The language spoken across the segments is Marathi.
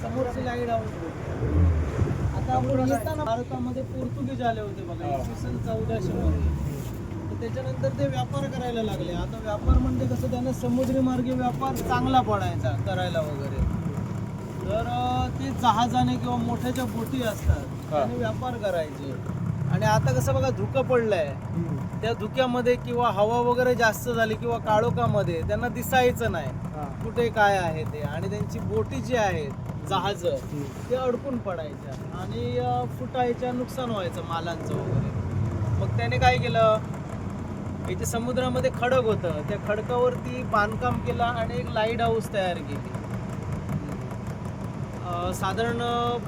समोरची लाईट हाऊस होती. आता आपण येताना भारतामध्ये पोर्तुगीज आले होते बघा, इसवी सन 1400 मध्ये. तर त्याच्यानंतर ते व्यापार करायला लागले. आता व्यापार म्हणजे कसं, त्यांना समुद्री मार्गे व्यापार चांगला पडायचा करायला वगैरे. तर ते जहाजाने किंवा मोठ्या ज्या बोटी असतात त्याने व्यापार करायचे. आणि आता कसं बघा, धुकं पडलंय, त्या धुक्यामध्ये किंवा हवा वगैरे जास्त झाली किंवा काळोखामध्ये त्यांना दिसायचं नाही कुठे काय आहे ते. आणि त्यांची बोटी जी आहेत, जहाज, ते अडकून पडायच्या आणि फुटायच्या, नुकसान व्हायचं मालांचं वगैरे. मग त्याने काय केलं, इथे समुद्रामध्ये खडक होतं, त्या खडकावरती बांधकाम केलं आणि एक लाईट हाऊस तयार केली. साधारण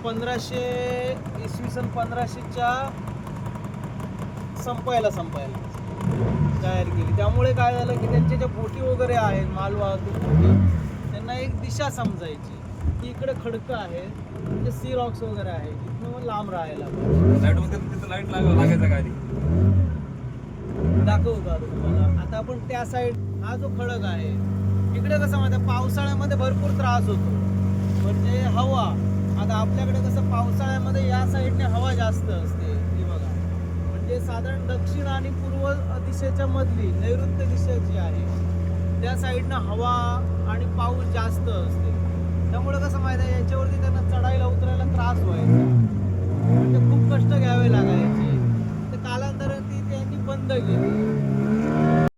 1500 इसवी सन 1500च्या संपायला तयार केली. त्यामुळे काय झालं की त्यांच्या ज्या बोटी वगैरे आहेत, मालवाहतूक बोटी, त्यांना एक दिशा समजायची की इकडे खडकं आहे, म्हणजे सी रॉक्स वगैरे आहे, इथनं लांब राहायला लाईट लागायचा गाडी दाखवतो तुम्हाला. आता आपण त्या साईड, हा जो खडक आहे इकडे कसं माहिती, पावसाळ्यामध्ये भरपूर त्रास होतो, म्हणजे हवा. आता आपल्याकडे कसं पावसाळ्यामध्ये या साईडने हवा जास्त असते, ही बघा, म्हणजे साधारण दक्षिण आणि पूर्व दिशेच्या मधली नैऋत्य दिशा जी आहे त्या साईडनं हवा आणि पाऊस जास्त असते. त्यामुळे कसं माहिती आहे, याच्यावरती त्यांना चढायला उतरायला त्रास व्हायचा, म्हणजे खूप कष्ट घ्यावे लागायचे. तर कालांतराने ती त्यांनी बंद केली.